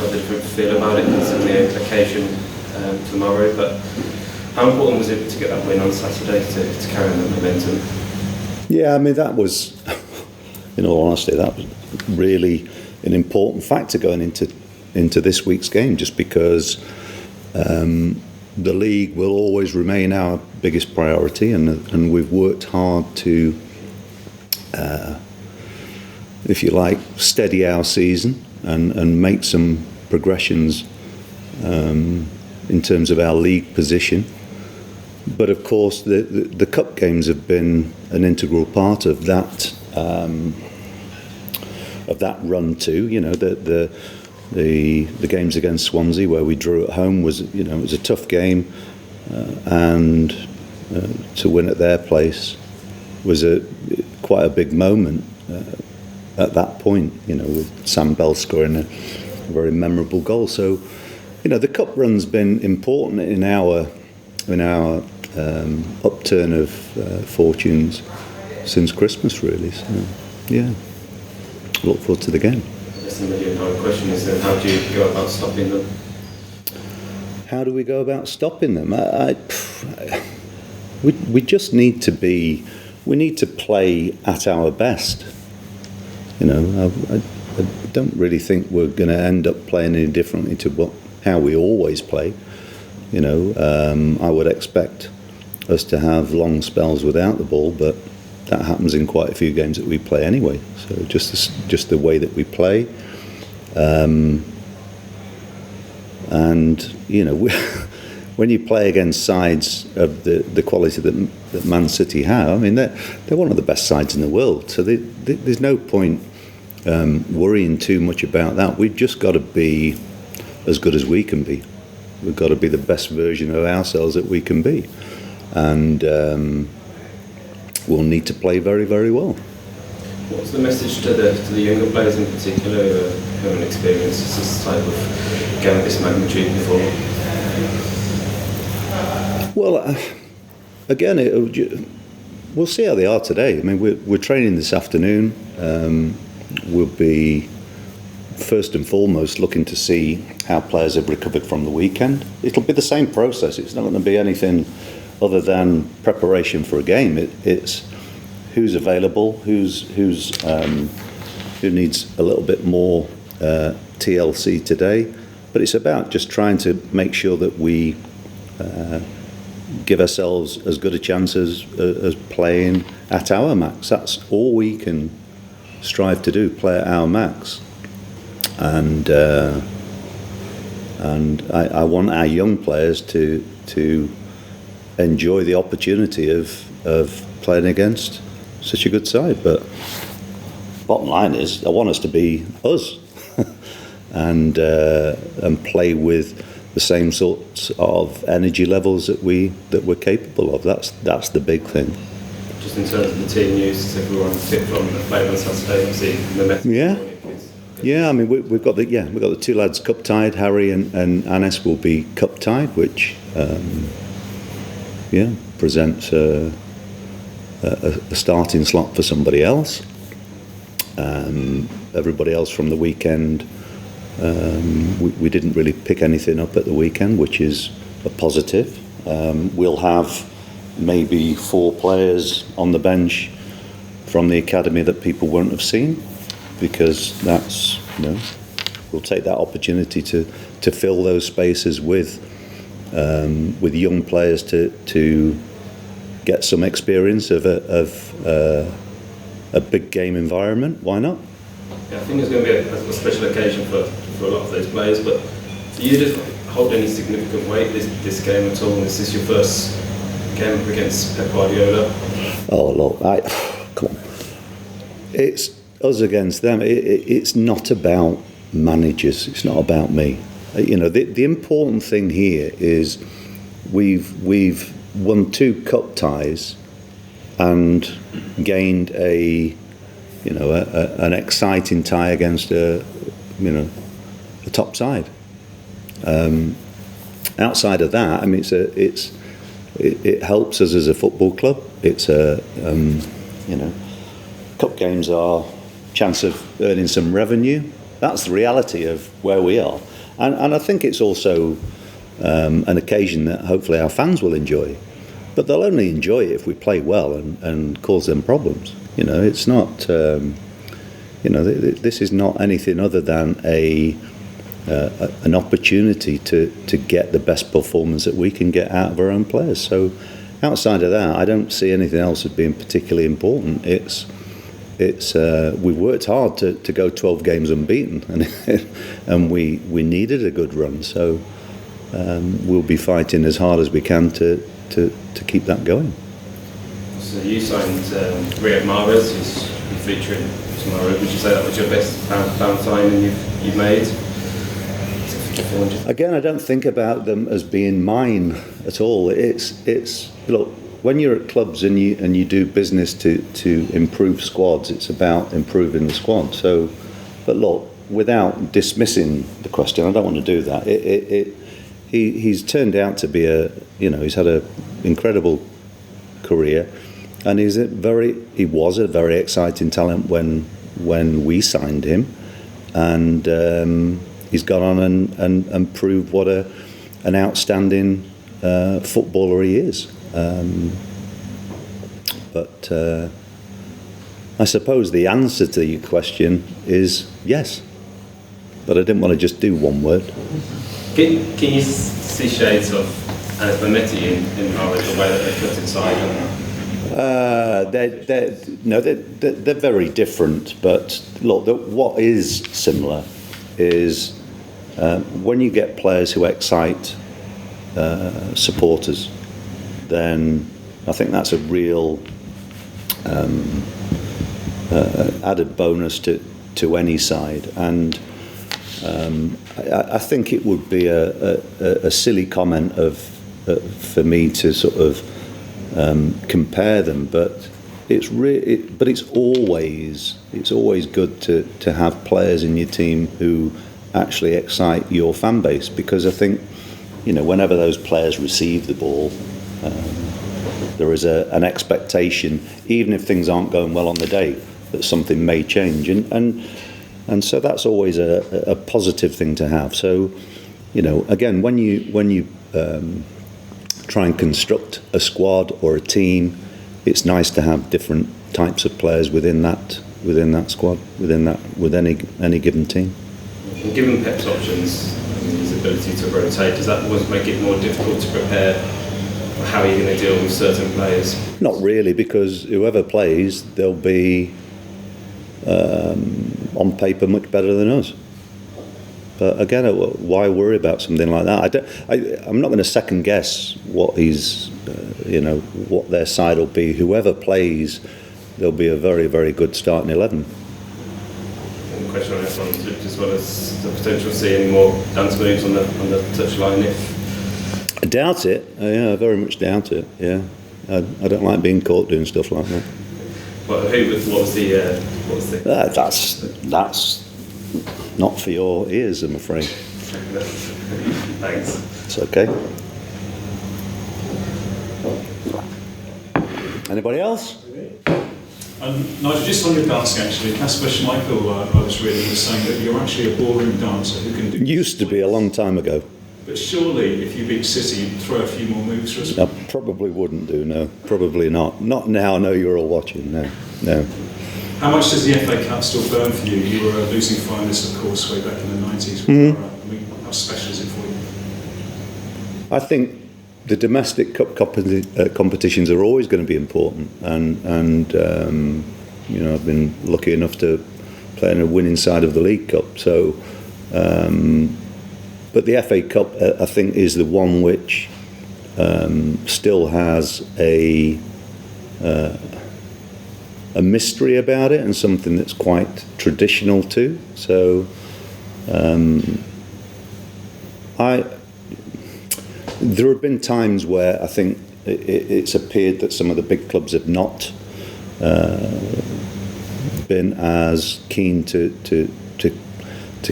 have a different feel about it considering the occasion tomorrow, but how important was it to get that win on Saturday to carry on the momentum? Yeah, I mean, that was, in all honesty, that was really an important factor going into this week's game, just because the league will always remain our biggest priority, and we've worked hard to, if you like, steady our season and make some progressions in terms of our league position. But of course, the cup games have been an integral part of that run too. You know, the games against Swansea where we drew at home was, you know, it was a tough game, and to win at their place was quite a big moment at that point. You know, with Sam Bell scoring a very memorable goal. So, you know, the cup run's been important in our upturn of fortunes since Christmas, really. So, yeah, look forward to the game. The million-dollar question is then, how do you go about stopping them? How do we go about stopping them? We just need to play at our best. You know, I don't really think we're going to end up playing any differently to how we always play. You know, I would expect us to have long spells without the ball, but that happens in quite a few games that we play anyway. So just the way that we play, and you know, when you play against sides of the quality that Man City have, I mean, they're one of the best sides in the world. So there's no point worrying too much about that. We've just got to be as good as we can be. We've got to be the best version of ourselves that we can be, and we'll need to play very, very well. What's the message to the younger players in particular who haven't experienced this type of game of this magnitude before? Well, again, we'll see how they are today. I mean, we're training this afternoon. We'll be first and foremost looking to see how players have recovered from the weekend. It'll be the same process. It's not going to be anything other than preparation for a game. It's who's available, who needs a little bit more TLC today. But it's about just trying to make sure that we give ourselves as good a chance as playing at our max. That's all we can strive to do, play at our max. And I want our young players to enjoy the opportunity of playing against such a good side. But bottom line is, I want us to be us and play with the same sorts of energy levels that we're capable of. That's the big thing. Just in terms of the team news, everyone fit from playing on Saturday, obviously the message. Yeah, I mean we've got the two lads cup tied. Harry and Anes will be cup tied, which presents a starting slot for somebody else. Everybody else from the weekend, we didn't really pick anything up at the weekend, which is a positive. We'll have maybe 4 players on the bench from the academy that people won't have seen, because that's, you know, we'll take that opportunity to fill those spaces with young players to get some experience of a big game environment. Why not? Yeah, I think it's going to be a special occasion for a lot of those players. But do you just hold any significant weight this game at all? Is this your first game against Pep Guardiola? Oh look, come on. It's us against them. It's not about managers. It's not about me. You know, the important thing here is we've won 2 cup ties and gained an exciting tie against a top side. Outside of that, I mean, it helps us as a football club. It's cup games are chance of earning some revenue. that's the reality of where we are, and I think it's also an occasion that hopefully our fans will enjoy, but they'll only enjoy it if we play well and cause them problems. It's not. This is not anything other than an opportunity to get the best performance that we can get out of our own players. So outside of that, I don't see anything else as being particularly important. We've worked hard to go 12 games unbeaten, and we needed a good run. So we'll be fighting as hard as we can to keep that going. So you signed Riyad Mahrez, who's featuring tomorrow. Would you say that was your best pound signing you've made? Again, I don't think about them as being mine at all. It's look, when you're at clubs and you do business to improve squads, it's about improving the squad. So, but look, without dismissing the question, I don't want to do that. He's turned out to be he's had an incredible career, and he was a very exciting talent when we signed him, and he's gone on and proved what an outstanding footballer he is. But I suppose the answer to your question is yes, but I didn't want to just do one word. Can you see shades of Anis Mehmeti in Mahrez, the way that they put inside? They're very different. But look, what is similar is when you get players who excite supporters, then I think that's a real added bonus to any side. And I think it would be a silly comment for me to sort of compare them, but it's always good to have players in your team who actually excite your fan base, because I think whenever those players receive the ball, there is an expectation, even if things aren't going well on the day, that something may change, and so that's always a positive thing to have. So again, when you try and construct a squad or a team, it's nice to have different types of players within that squad, with any given team. And given Pep's options, his ability to rotate, does that always make it more difficult to prepare for how you're going to deal with certain players? Not really, because whoever plays, they'll be on paper much better than us. But again, why worry about something like that? I'm not going to second guess what what their side will be. Whoever plays, there'll be a very, very good starting 11. And the question on this one, as well as the potential of seeing more dance moves on the touchline. I doubt it. I very much doubt it. Yeah, I don't like being caught doing stuff like that. What was the? That's not for your ears, I'm afraid. Thanks. It's okay. Anybody else? Nigel, just on your dancing, actually, Kasper Schmeichel, I was reading, was saying that you're actually a ballroom dancer who can do... Used to be a long time ago. But surely, if you beat City, you'd throw a few more moves for us? I probably wouldn't do, no. Probably not. Not now, no, you're all watching, no. How much does the FA Cup still burn for you? You were a losing finalist, of course, way back in the 90s. How special is it for you? I think the domestic cup competitions are always going to be important, and I've been lucky enough to play in a winning side of the League Cup. So, but the FA Cup, I think, is the one which still has a mystery about it, and something that's quite traditional too. So, there have been times where I think it's appeared that some of the big clubs have not been as keen to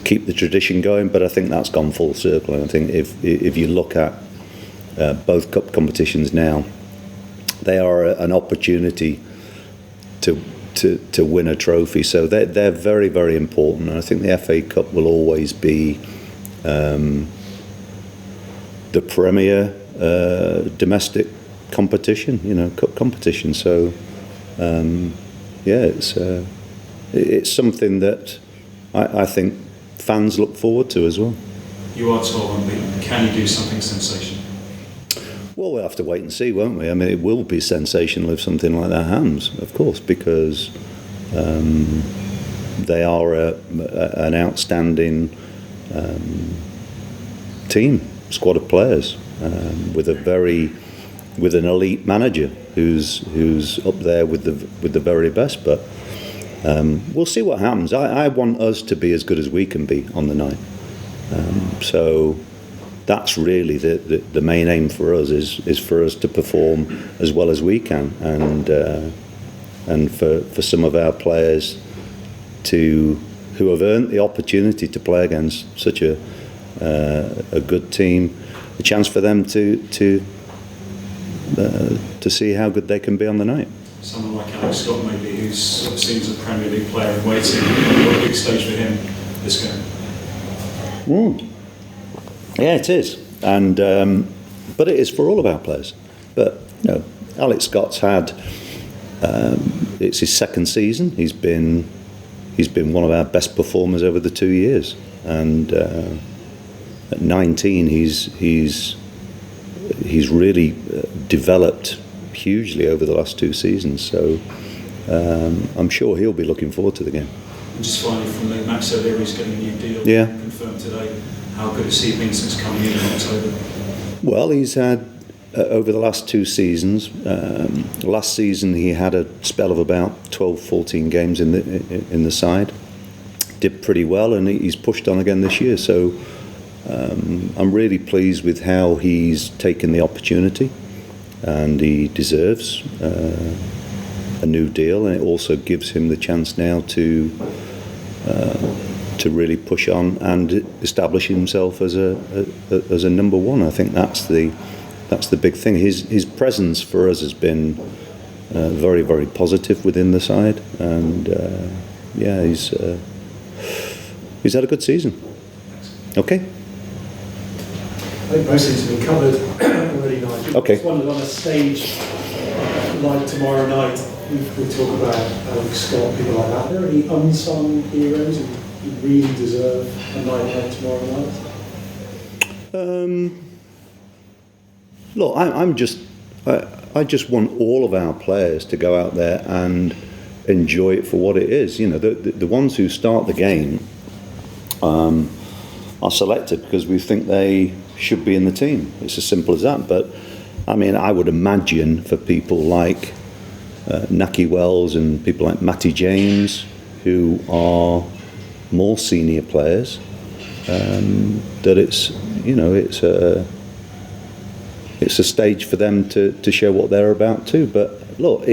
keep the tradition going, but I think that's gone full circle. And I think if you look at both cup competitions now, they are an opportunity to to win a trophy. So they're very, very important. And I think the FA Cup will always be the premier domestic competition, cup competition. So it's something that I think fans look forward to as well. You are 12 unbeaten. Can you do something sensational? Well, we'll have to wait and see, won't we? I mean, it will be sensational if something like that happens, of course, because they are an outstanding team, squad of players, with an elite manager who's up there with the very best. But we'll see what happens. I want us to be as good as we can be on the night. So that's really the main aim for us is for us to perform as well as we can, and for some of our players who have earned the opportunity to play against such a good team, a chance for them to see how good they can be on the night. Someone like Alex Scott, maybe, who's sort of seen as a Premier League player and waiting on a big stage for him this game. Yeah, it is, and but it is for all of our players. But Alex Scott's had it's his second season. He's been one of our best performers over the 2 years, and at 19, he's really developed hugely over the last 2 seasons. So I'm sure he'll be looking forward to the game. And just finally, from the Max O'Leary's getting a new deal confirmed today. How good has he been since coming in October? Well, he's had over the last 2 seasons. Last season he had a spell of about 12-14 games in the side. Did pretty well, and he's pushed on again this year. So I'm really pleased with how he's taken the opportunity, and he deserves a new deal, and it also gives him the chance now to really push on and establish himself as a number one. I think that's the big thing. His presence for us has been very, very positive within the side, and he's had a good season. Okay. I think most things have been covered already, Nigel. Okay. I just wondered, on a stage like tomorrow night, we talk about Alex Scott, people like that. Are there any unsung heroes who really deserve a night like tomorrow night? Look, I just want all of our players to go out there and enjoy it for what it is. The ones who start the game are selected because we think they should be in the team. It's as simple as that. But I mean, I would imagine for people like Naki Wells and people like Matty James, who are more senior players, that it's a stage for them to show what they're about too. But look,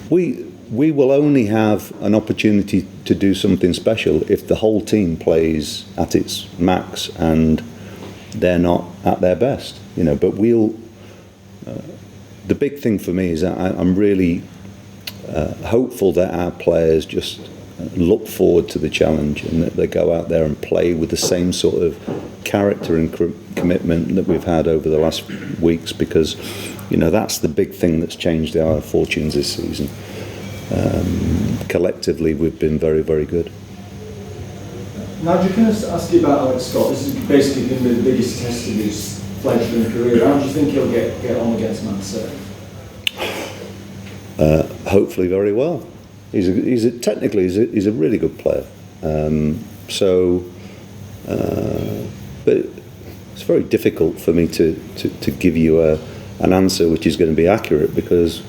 we will only have an opportunity to do something special if the whole team plays at its max and they're not at their best. But the big thing for me is that I'm really hopeful that our players just look forward to the challenge and that they go out there and play with the same sort of character and commitment that we've had over the last weeks, because that's the big thing that's changed our fortunes this season. Collectively we've been very, very good. Nigel, can I ask you about Alex Scott? This has basically been the biggest test of his fledgling career. How do you think he'll get on against Man City? Hopefully very well. Technically he's a really good player. But it's very difficult for me to give you an answer which is going to be accurate, because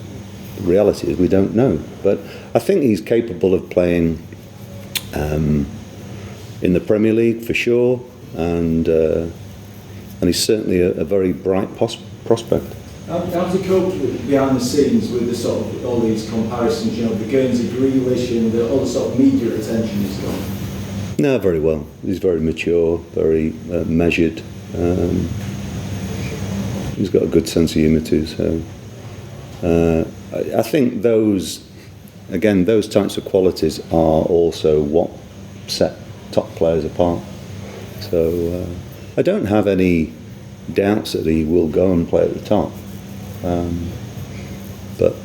the reality is we don't know. But I think he's capable of playing in the Premier League for sure, and he's certainly a very bright prospect. How do you cope with behind the scenes with the sort of all these comparisons? The Guernsey Grealish and all the sort of media attention he's got. No, very well. He's very mature, very measured. He's got a good sense of humour too. So I think those types of qualities are also what set top players apart. So I don't have any doubts that he will go and play at the top. But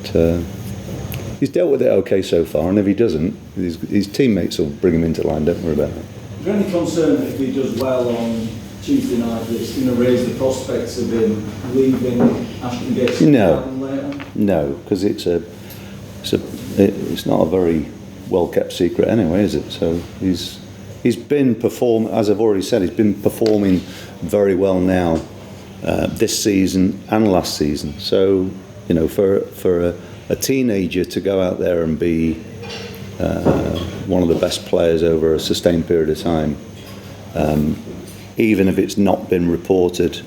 he's dealt with it okay so far, and if he doesn't, his teammates will bring him into line. Don't worry about that. Is there any concern that if he does well on Tuesday night, that it's going to raise the prospects of him leaving Ashton Gate later? No, because it's not a very well kept secret anyway, is it? So he's been performing, as I've already said, he's been performing very well now this season and last season. So for a teenager to go out there and be one of the best players over a sustained period of time, even if it's not been reported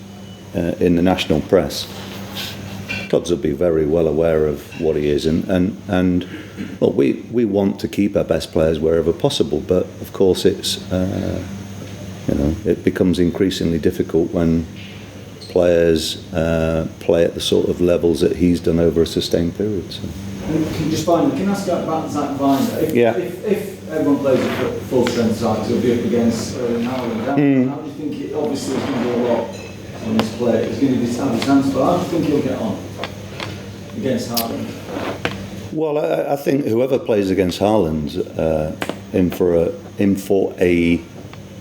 in the national press, clubs will be very well aware of what he is, and well, we want to keep our best players wherever possible, but of course it's it becomes increasingly difficult when players play at the sort of levels that he's done over a sustained period. So. Can I ask about Zak Vyner? If everyone plays a full strength side, he'll be up against Erling Haaland. How do you think it? Obviously, there's going to be a lot on his plate. He's going to be his hands full. How do you think he'll get on against Haaland? Well, I think whoever plays against Haaland's in for a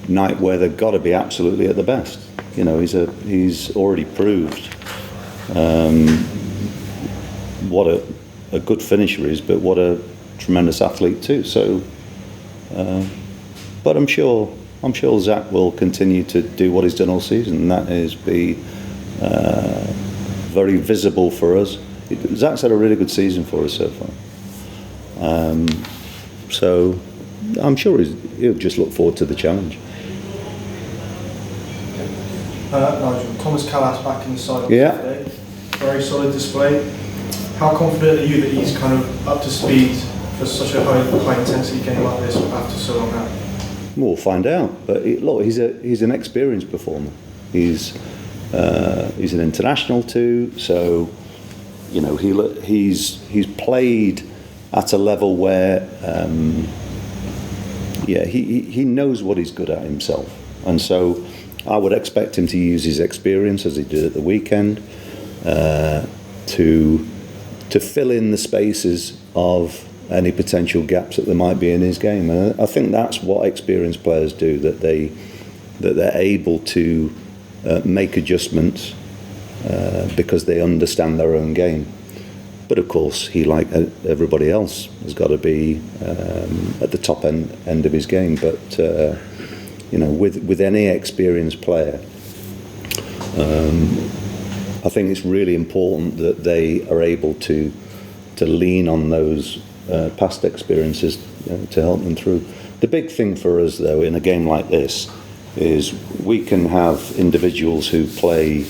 night where they've got to be absolutely at the best. He's already proved what a good finisher is, but what a tremendous athlete too. So, but I'm sure Zak will continue to do what he's done all season, and that is be very visible for us. Zak's had a really good season for us so far. So I'm sure he'll just look forward to the challenge. Nigel, Tomás Kalas back in the side today. Very solid display. How confident are you that he's kind of up to speed for such a high intensity game like this after so long out? We'll find out. But he's an experienced performer. He's an international too. So he's played at a level where he knows what he's good at himself, and so I would expect him to use his experience as he did at the weekend to fill in the spaces of any potential gaps that there might be in his game. And I think that's what experienced players do, that they're able to make adjustments because they understand their own game. But of course, he, like everybody else, has got to be at the top end of his game. But with any experienced player, I think it's really important that they are able to lean on those past experiences to help them through. The big thing for us, though, in a game like this, is we can have individuals who play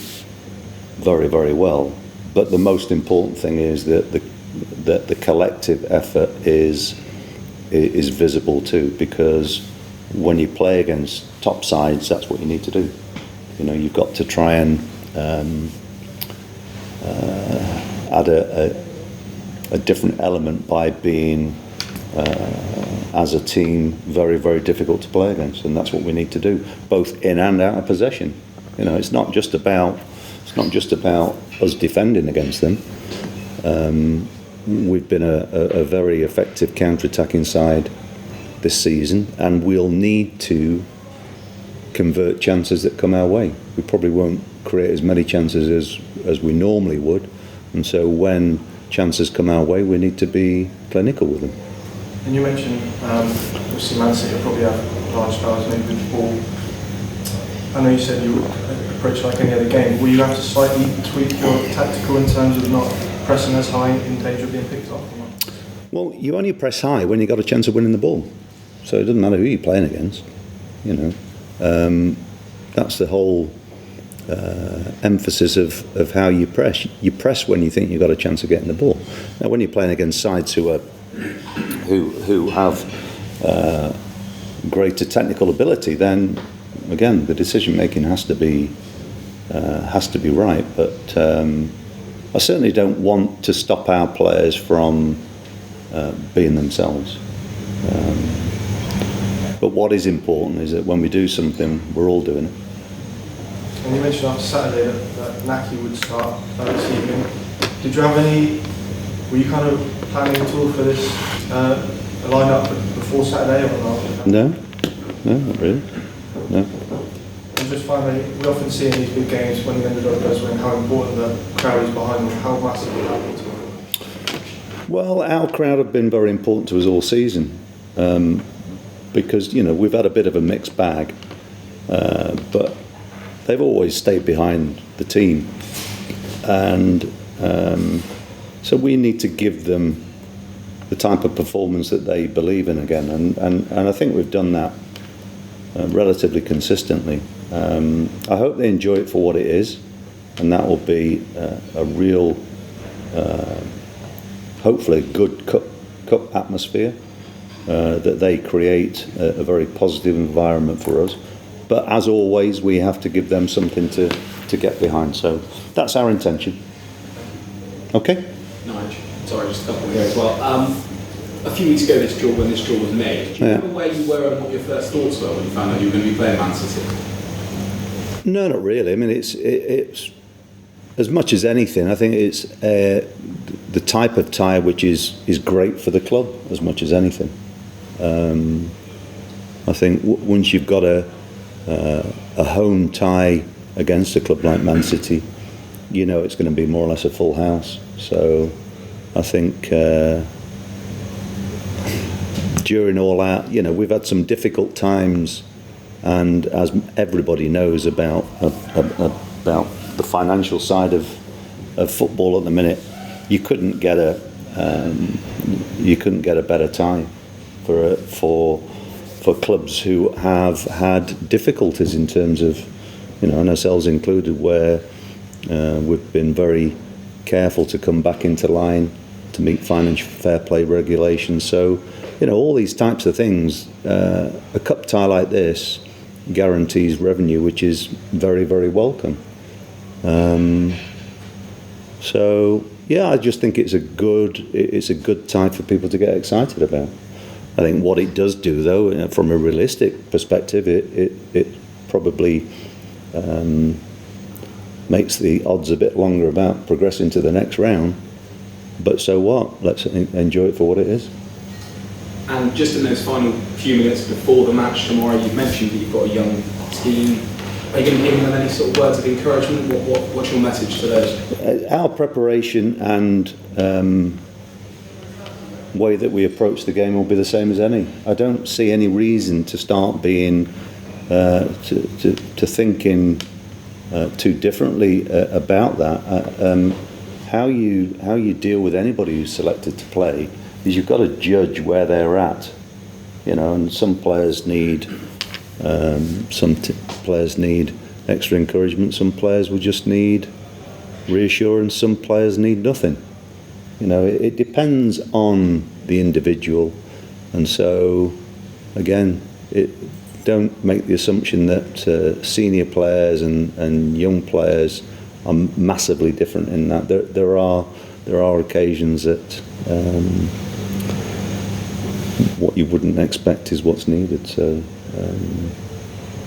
very, very well, but the most important thing is that the collective effort is visible too, because when you play against top sides, that's what you need to do. You've got to try and add a different element by being, as a team, very, very difficult to play against, and that's what we need to do, both in and out of possession. It's not just about us defending against them. We've been a very effective counter-attacking side this season, and we'll need to convert chances that come our way. We probably won't create as many chances as we normally would, and so when chances come our way, we need to be clinical with them. And you mentioned, obviously Man City will probably have large spells maybe with the ball. I know you said you would approach like any other game. Will you have to slightly tweak your tactical in terms of not pressing as high in danger of being picked off? Or not? Well, you only press high when you've got a chance of winning the ball. So it doesn't matter who you're playing against. That's the whole emphasis of how you press. You press when you think you've got a chance of getting the ball. Now, when you're playing against sides who have greater technical ability, then again the decision making has to be right. But I certainly don't want to stop our players from being themselves. But what is important is that when we do something, we're all doing it. And you mentioned after Saturday that Naki would start this evening. Did you have any? Were you kind of planning at all for this line-up before Saturday or not? No, not really. No. And just finally, we often see in these big games when the underdog does win how important the crowd is behind them. How massive would that be to them? Well, our crowd have been very important to us all season, because we've had a bit of a mixed bag, but they've always stayed behind the team, and so we need to give them the type of performance that they believe in again, and I think we've done that relatively consistently. I hope they enjoy it for what it is, and that will be a real, hopefully, good cup atmosphere. That they create a very positive environment for us. But as always, we have to give them something to get behind. So that's our intention. Okay? Nigel, sorry, just a couple here as well. A few weeks ago, when this draw was made, do you remember where you were and what your first thoughts were when you found out you were going to be playing Man City? No, not really. I mean, it's as much as anything, I think it's the type of tie which is great for the club as much as anything. I think once you've got a home tie against a club like Man City, it's going to be more or less a full house. So I think during all out, we've had some difficult times, and as everybody knows about the financial side of football at the minute, you couldn't get a better time for clubs who have had difficulties in terms of, and ourselves included, where we've been very careful to come back into line to meet financial fair play regulations. So, all these types of things, a cup tie like this guarantees revenue, which is very, very welcome. So yeah, I just think it's a good tie for people to get excited about. I think what it does do, though, from a realistic perspective, it probably makes the odds a bit longer about progressing to the next round. But so what? Let's enjoy it for what it is. And just in those final few minutes before the match tomorrow, you've mentioned that you've got a young team. Are you going to be giving them any sort of words of encouragement? What's your message to those? Our preparation and way that we approach the game will be the same as any. I don't see any reason to start being to thinking too differently about that. How you deal with anybody who's selected to play is you've got to judge where they're at, and some players need players need extra encouragement, some players will just need reassurance, some players need nothing. It depends on the individual, and so again, don't make the assumption that senior players and young players are massively different in that. There are occasions that what you wouldn't expect is what's needed. So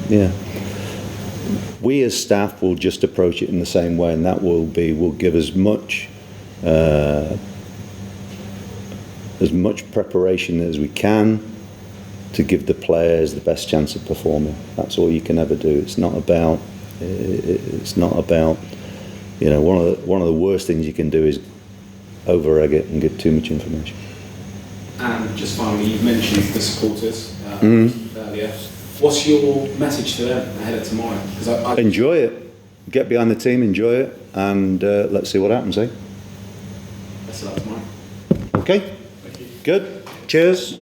yeah, we as staff will just approach it in the same way, and that will give as much preparation as we can to give the players the best chance of performing. That's all you can ever do. It's not about one of the worst things you can do is over-egg it and give too much information. And just finally, you've mentioned the supporters earlier. What's your message to them ahead of tomorrow? Enjoy it. Get behind the team, enjoy it, and let's see what happens, eh? Best of luck tomorrow. Okay. Thank you. Good. Cheers.